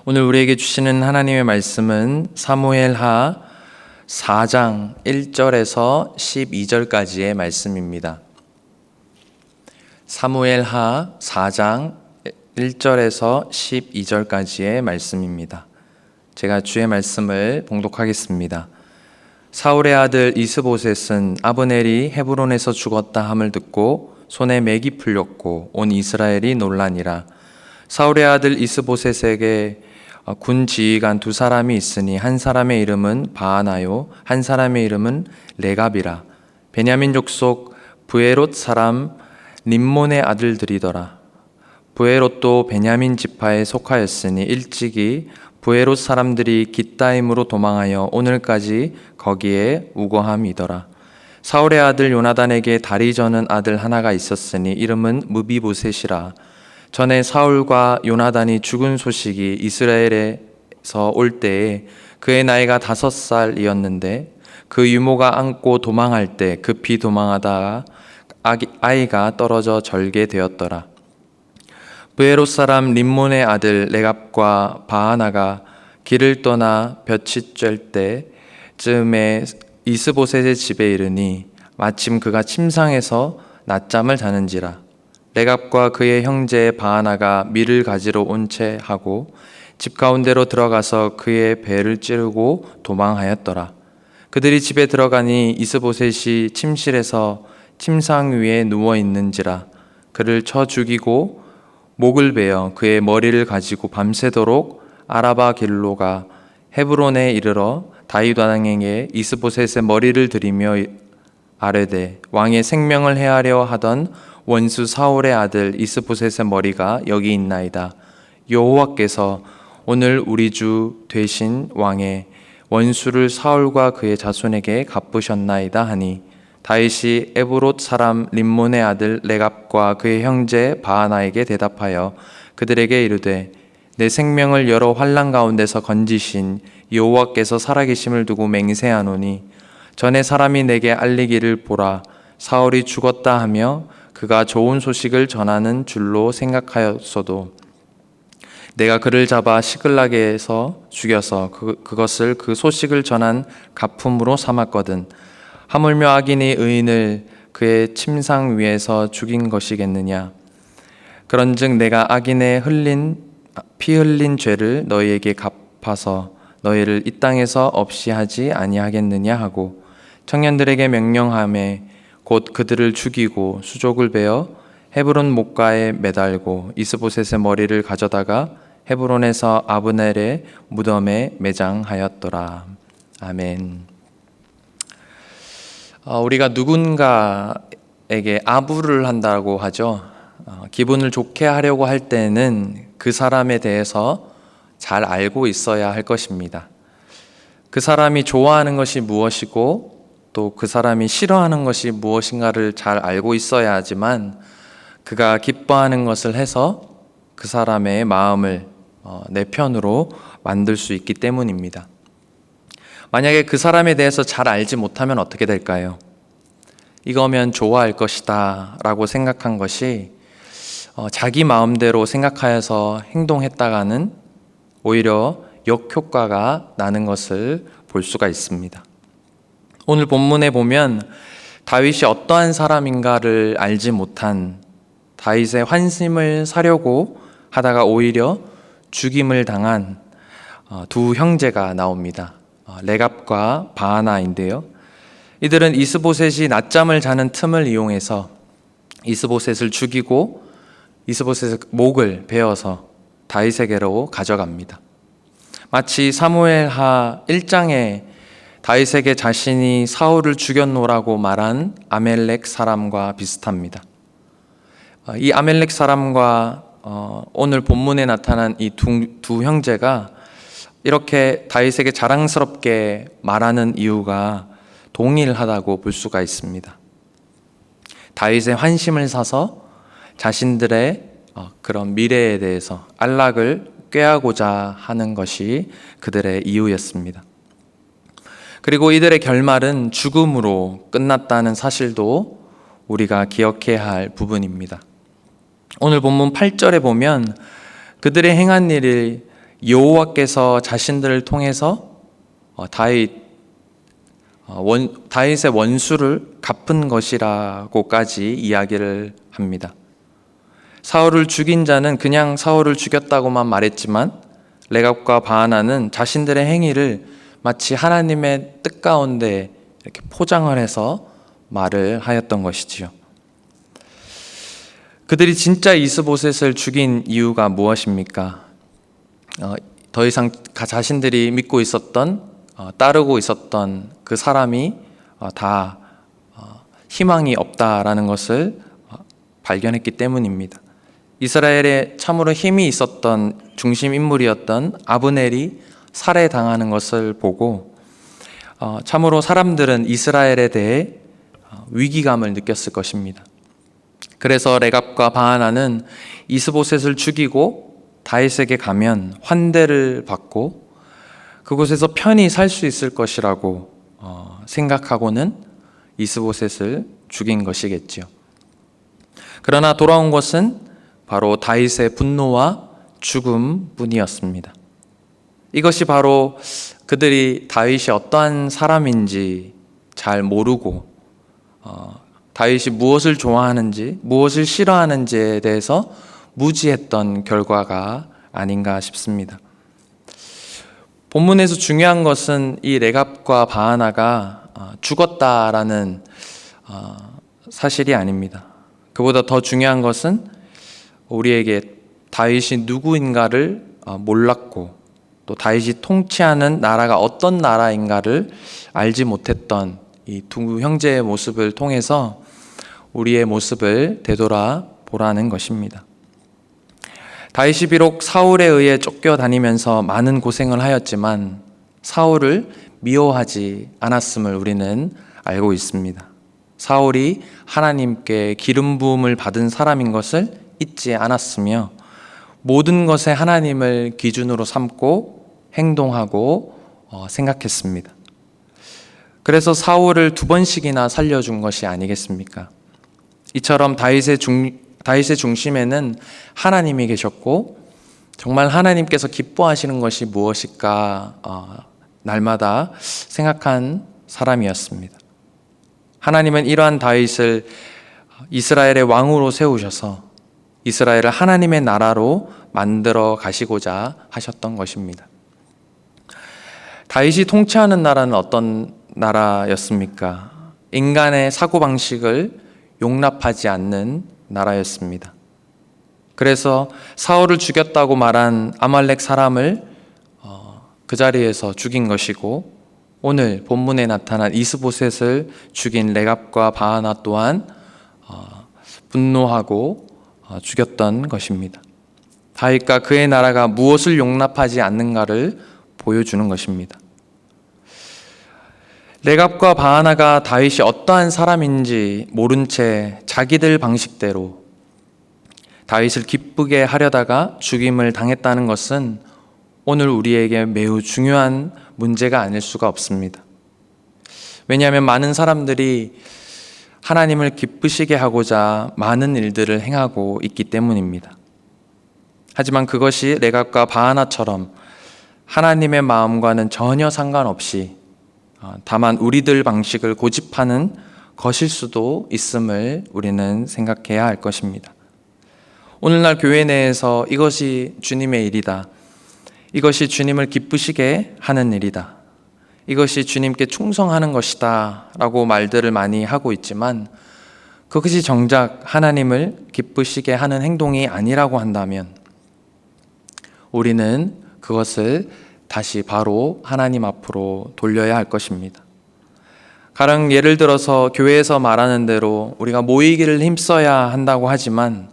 오늘 우리에게 주시는 하나님의 말씀은 사무엘하 4장 1절에서 12절까지의 말씀입니다. 사무엘하 4장 1절에서 12절까지의 말씀입니다. 제가 주의 말씀을 봉독하겠습니다. 사울의 아들 이스보셋은 아브넬이 헤브론에서 죽었다 함을 듣고 손에 맥이 풀렸고 온 이스라엘이 놀라니라. 사울의 아들 이스보셋에게 군 지휘관 두 사람이 있으니 한 사람의 이름은 바하나요 한 사람의 이름은 레갑이라. 베냐민 족속 브에롯 사람 림몬의 아들들이더라. 브에롯도 베냐민 지파에 속하였으니 일찍이 브에롯 사람들이 깃다임으로 도망하여 오늘까지 거기에 우거함이더라. 사울의 아들 요나단에게 다리 저는 아들 하나가 있었으니 이름은 무비보셋이라. 전에 사울과 요나단이 죽은 소식이 이스라엘에서 올 때에 그의 나이가 5살이었는데 그 유모가 안고 도망할 때 급히 도망하다가 아이가 떨어져 절게 되었더라. 브에롯 사람 림몬의 아들 레갑과 바하나가 길을 떠나 볕이 쬐 때쯤에 이스보셋의 집에 이르니 마침 그가 침상에서 낮잠을 자는지라. 레갑과 그의 형제 바하나가 밀을 가지러 온 채 하고 집 가운데로 들어가서 그의 배를 찌르고 도망하였더라. 그들이 집에 들어가니 이스보셋이 침실에서 침상 위에 누워 있는지라. 그를 쳐 죽이고 목을 베어 그의 머리를 가지고 밤새도록 아라바 길로 가 헤브론에 이르러 다윗 왕에게 이스보셋의 머리를 들이며 아뢰되 왕의 생명을 해하려 하던 원수 사울의 아들 이스보셋의 머리가 여기 있나이다. 여호와께서 오늘 우리 주 되신 왕의 원수를 사울과 그의 자손에게 갚으셨나이다 하니 다윗이 에브롯 사람 림몬의 아들 레갑과 그의 형제 바하나에게 대답하여 그들에게 이르되 내 생명을 여러 환난 가운데서 건지신 여호와께서 살아계심을 두고 맹세하노니 전에 사람이 내게 알리기를 보라 사울이 죽었다 하며 그가 좋은 소식을 전하는 줄로 생각하였어도 내가 그를 잡아 시글락에서 죽여서 그것을 그 소식을 전한 가품으로 삼았거든. 하물며 악인이 의인을 그의 침상 위에서 죽인 것이겠느냐. 그런즉 내가 악인의 피 흘린 죄를 너희에게 갚아서 너희를 이 땅에서 없이 하지 아니하겠느냐 하고 청년들에게 명령하매 곧 그들을 죽이고 수족을 베어 헤브론 목가에 매달고 이스보셋의 머리를 가져다가 헤브론에서 아브넬의 무덤에 매장하였더라. 아멘. 우리가 누군가에게 아부를 한다고 하죠. 기분을 좋게 하려고 할 때는 그 사람에 대해서 잘 알고 있어야 할 것입니다. 그 사람이 좋아하는 것이 무엇이고 또 그 사람이 싫어하는 것이 무엇인가를 잘 알고 있어야 하지만 그가 기뻐하는 것을 해서 그 사람의 마음을 내 편으로 만들 수 있기 때문입니다. 만약에 그 사람에 대해서 잘 알지 못하면 어떻게 될까요? 이거면 좋아할 것이다 라고 생각한 것이 자기 마음대로 생각하여서 행동했다가는 오히려 역효과가 나는 것을 볼 수가 있습니다. 오늘 본문에 보면 다윗이 어떠한 사람인가를 알지 못한 다윗의 환심을 사려고 하다가 오히려 죽임을 당한 두 형제가 나옵니다. 레갑과 바하나인데요. 이들은 이스보셋이 낮잠을 자는 틈을 이용해서 이스보셋을 죽이고 이스보셋의 목을 베어서 다윗에게로 가져갑니다. 마치 사무엘하 1장에 다윗에게 자신이 사울을 죽였노라고 말한 아멜렉 사람과 비슷합니다. 이 아멜렉 사람과 오늘 본문에 나타난 이 두 형제가 이렇게 다윗에게 자랑스럽게 말하는 이유가 동일하다고 볼 수가 있습니다. 다윗의 환심을 사서 자신들의 그런 미래에 대해서 안락을 꾀하고자 하는 것이 그들의 이유였습니다. 그리고 이들의 결말은 죽음으로 끝났다는 사실도 우리가 기억해야 할 부분입니다. 오늘 본문 8절에 보면 그들의 행한 일이 여호와께서 자신들을 통해서 다윗의 원수를 갚은 것이라고까지 이야기를 합니다. 사울을 죽인 자는 그냥 사울을 죽였다고만 말했지만 레갑과 바하나는 자신들의 행위를 마치 하나님의 뜻 가운데 이렇게 포장을 해서 말을 하였던 것이지요. 그들이 진짜 이스보셋을 죽인 이유가 무엇입니까? 더 이상 자신들이 믿고 있었던, 따르고 있었던 그 사람이 다 희망이 없다라는 것을 발견했기 때문입니다. 이스라엘에 참으로 힘이 있었던 중심 인물이었던 아브넬이 살해당하는 것을 보고 참으로 사람들은 이스라엘에 대해 위기감을 느꼈을 것입니다. 그래서 레갑과 바하나는 이스보셋을 죽이고 다윗에게 가면 환대를 받고 그곳에서 편히 살 수 있을 것이라고 생각하고는 이스보셋을 죽인 것이겠지요. 그러나 돌아온 것은 바로 다윗의 분노와 죽음뿐이었습니다. 이것이 바로 그들이 다윗이 어떠한 사람인지 잘 모르고 다윗이 무엇을 좋아하는지 무엇을 싫어하는지에 대해서 무지했던 결과가 아닌가 싶습니다. 본문에서 중요한 것은 이 레갑과 바하나가 죽었다라는 사실이 아닙니다. 그보다 더 중요한 것은 우리에게 다윗이 누구인가를 몰랐고 또 다윗이 통치하는 나라가 어떤 나라인가를 알지 못했던 이 두 형제의 모습을 통해서 우리의 모습을 되돌아보라는 것입니다. 다윗이 비록 사울에 의해 쫓겨다니면서 많은 고생을 하였지만 사울을 미워하지 않았음을 우리는 알고 있습니다. 사울이 하나님께 기름 부음을 받은 사람인 것을 잊지 않았으며 모든 것에 하나님을 기준으로 삼고 행동하고 생각했습니다. 그래서 사울을 2번씩이나 살려준 것이 아니겠습니까? 이처럼 다윗의 중심에는 하나님이 계셨고 정말 하나님께서 기뻐하시는 것이 무엇일까 날마다 생각한 사람이었습니다. 하나님은 이러한 다윗을 이스라엘의 왕으로 세우셔서 이스라엘을 하나님의 나라로 만들어 가시고자 하셨던 것입니다. 다윗이 통치하는 나라는 어떤 나라였습니까? 인간의 사고방식을 용납하지 않는 나라였습니다. 그래서 사울을 죽였다고 말한 아말렉 사람을 그 자리에서 죽인 것이고 오늘 본문에 나타난 이스보셋을 죽인 레갑과 바하나 또한 분노하고 죽였던 것입니다. 다윗과 그의 나라가 무엇을 용납하지 않는가를 보여주는 것입니다. 레갑과 바하나가 다윗이 어떠한 사람인지 모른 채 자기들 방식대로 다윗을 기쁘게 하려다가 죽임을 당했다는 것은 오늘 우리에게 매우 중요한 문제가 아닐 수가 없습니다. 왜냐하면 많은 사람들이 하나님을 기쁘시게 하고자 많은 일들을 행하고 있기 때문입니다. 하지만 그것이 레갑과 바하나처럼 하나님의 마음과는 전혀 상관없이 다만 우리들 방식을 고집하는 것일 수도 있음을 우리는 생각해야 할 것입니다. 오늘날 교회 내에서 이것이 주님의 일이다. 이것이 주님을 기쁘시게 하는 일이다. 이것이 주님께 충성하는 것이다 라고 말들을 많이 하고 있지만 그것이 정작 하나님을 기쁘시게 하는 행동이 아니라고 한다면 우리는 그것을 다시 바로 하나님 앞으로 돌려야 할 것입니다. 가령 예를 들어서 교회에서 말하는 대로 우리가 모이기를 힘써야 한다고 하지만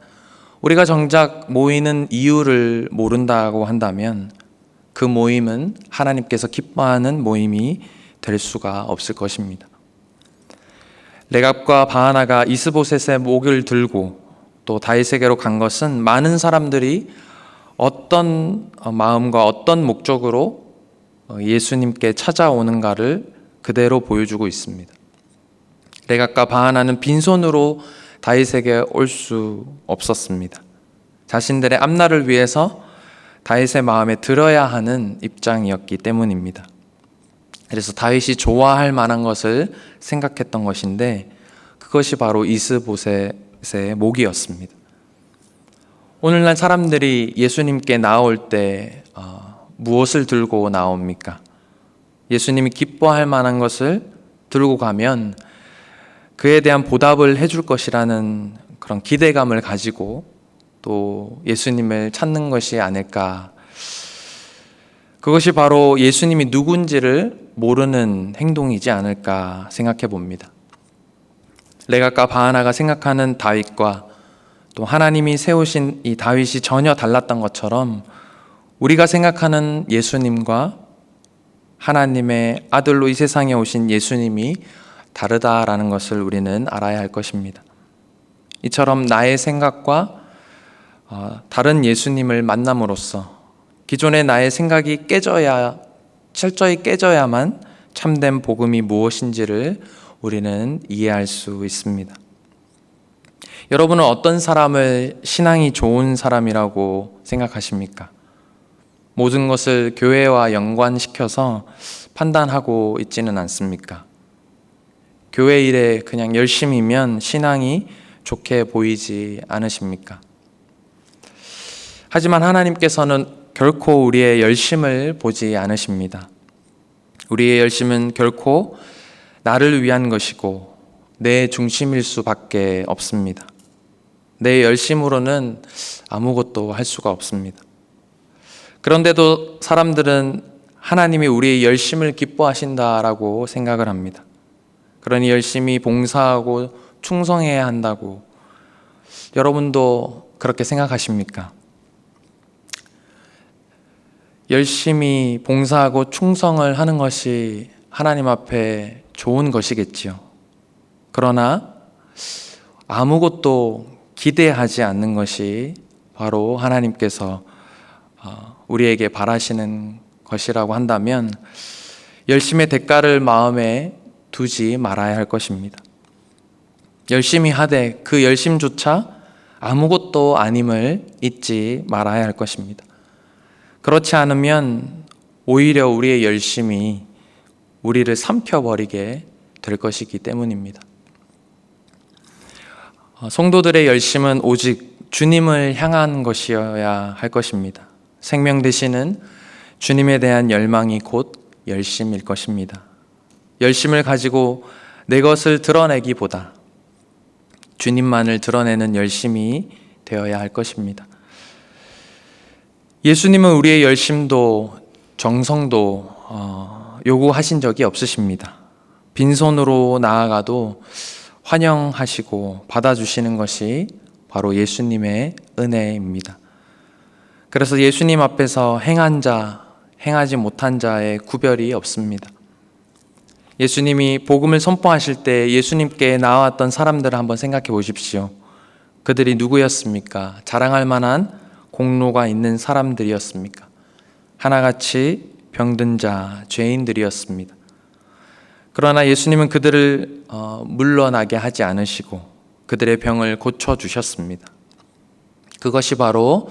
우리가 정작 모이는 이유를 모른다고 한다면 그 모임은 하나님께서 기뻐하는 모임이 될 수가 없을 것입니다. 레갑과 바하나가 이스보셋의 목을 들고 또 다윗에게로 간 것은 많은 사람들이 어떤 마음과 어떤 목적으로 예수님께 찾아오는가를 그대로 보여주고 있습니다. 레갑과 바하나는 빈손으로 다윗에게 올 수 없었습니다. 자신들의 앞날을 위해서 다윗의 마음에 들어야 하는 입장이었기 때문입니다. 그래서 다윗이 좋아할 만한 것을 생각했던 것인데 그것이 바로 이스보셋의 목이었습니다. 오늘날 사람들이 예수님께 나올 때 무엇을 들고 나옵니까? 예수님이 기뻐할 만한 것을 들고 가면 그에 대한 보답을 해줄 것이라는 그런 기대감을 가지고 또 예수님을 찾는 것이 아닐까. 그것이 바로 예수님이 누군지를 모르는 행동이지 않을까 생각해 봅니다. 레갑과 바하나가 생각하는 다윗과 또 하나님이 세우신 이 다윗이 전혀 달랐던 것처럼 우리가 생각하는 예수님과 하나님의 아들로 이 세상에 오신 예수님이 다르다라는 것을 우리는 알아야 할 것입니다. 이처럼 나의 생각과 다른 예수님을 만남으로써 기존의 나의 생각이 철저히 깨져야만 참된 복음이 무엇인지를 우리는 이해할 수 있습니다. 여러분은 어떤 사람을 신앙이 좋은 사람이라고 생각하십니까? 모든 것을 교회와 연관시켜서 판단하고 있지는 않습니까? 교회 일에 그냥 열심이면 신앙이 좋게 보이지 않으십니까? 하지만 하나님께서는 결코 우리의 열심을 보지 않으십니다. 우리의 열심은 결코 나를 위한 것이고 내 중심일 수밖에 없습니다. 내 열심으로는 아무것도 할 수가 없습니다. 그런데도 사람들은 하나님이 우리의 열심을 기뻐하신다라고 생각을 합니다. 그러니 열심히 봉사하고 충성해야 한다고 여러분도 그렇게 생각하십니까? 열심히 봉사하고 충성을 하는 것이 하나님 앞에 좋은 것이겠지요. 그러나 아무것도 기대하지 않는 것이 바로 하나님께서 우리에게 바라시는 것이라고 한다면 열심의 대가를 마음에 두지 말아야 할 것입니다. 열심히 하되 그 열심조차 아무것도 아님을 잊지 말아야 할 것입니다. 그렇지 않으면 오히려 우리의 열심이 우리를 삼켜버리게 될 것이기 때문입니다. 성도들의 열심은 오직 주님을 향한 것이어야 할 것입니다. 생명 되시는 주님에 대한 열망이 곧 열심일 것입니다. 열심을 가지고 내 것을 드러내기보다 주님만을 드러내는 열심이 되어야 할 것입니다. 예수님은 우리의 열심도 정성도 요구하신 적이 없으십니다. 빈손으로 나아가도 환영하시고 받아주시는 것이 바로 예수님의 은혜입니다. 그래서 예수님 앞에서 행한 자, 행하지 못한 자의 구별이 없습니다. 예수님이 복음을 선포하실 때 예수님께 나왔던 사람들을 한번 생각해 보십시오. 그들이 누구였습니까? 자랑할 만한 공로가 있는 사람들이었습니까? 하나같이 병든 자, 죄인들이었습니다. 그러나 예수님은 그들을 물러나게 하지 않으시고 그들의 병을 고쳐주셨습니다. 그것이 바로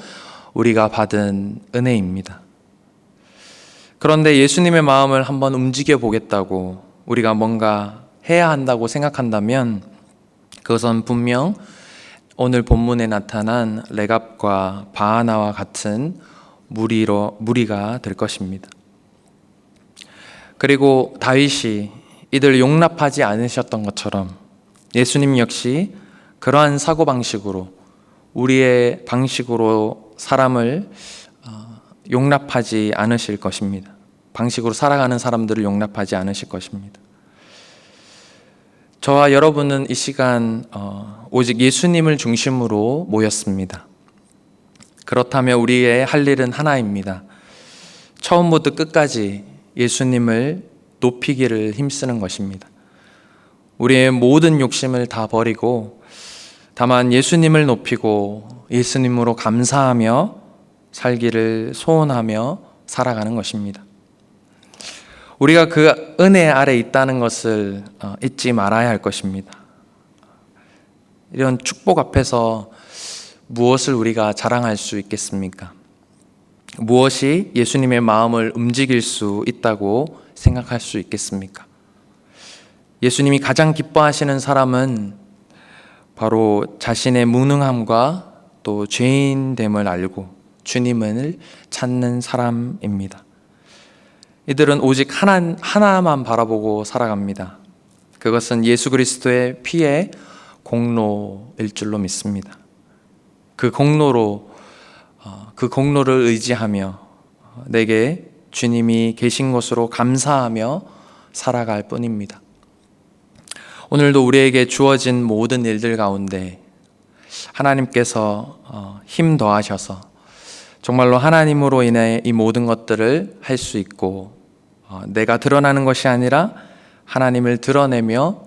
우리가 받은 은혜입니다. 그런데 예수님의 마음을 한번 움직여 보겠다고 우리가 뭔가 해야 한다고 생각한다면 그것은 분명 오늘 본문에 나타난 레갑과 바하나와 같은 무리가 될 것입니다. 그리고 다윗이 이들 용납하지 않으셨던 것처럼 예수님 역시 그러한 사고방식으로 우리의 방식으로 사람을 용납하지 않으실 것입니다. 방식으로 살아가는 사람들을 용납하지 않으실 것입니다. 저와 여러분은 이 시간 오직 예수님을 중심으로 모였습니다. 그렇다면 우리의 할 일은 하나입니다. 처음부터 끝까지 예수님을 높이기를 힘쓰는 것입니다. 우리의 모든 욕심을 다 버리고 다만 예수님을 높이고 예수님으로 감사하며 살기를 소원하며 살아가는 것입니다. 우리가 그 은혜 아래 있다는 것을 잊지 말아야 할 것입니다. 이런 축복 앞에서 무엇을 우리가 자랑할 수 있겠습니까? 무엇이 예수님의 마음을 움직일 수 있다고 생각할 수 있겠습니까? 예수님이 가장 기뻐하시는 사람은 바로 자신의 무능함과 또 죄인됨을 알고 주님을 찾는 사람입니다. 이들은 오직 하나만 바라보고 살아갑니다. 그것은 예수 그리스도의 피의 공로일 줄로 믿습니다. 그 공로를 의지하며 내게 주님이 계신 것으로 감사하며 살아갈 뿐입니다. 오늘도 우리에게 주어진 모든 일들 가운데 하나님께서 힘 더하셔서 정말로 하나님으로 인해 이 모든 것들을 할 수 있고 내가 드러나는 것이 아니라 하나님을 드러내며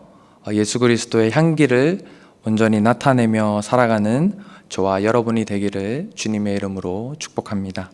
예수 그리스도의 향기를 온전히 나타내며 살아가는 저와 여러분이 되기를 주님의 이름으로 축복합니다.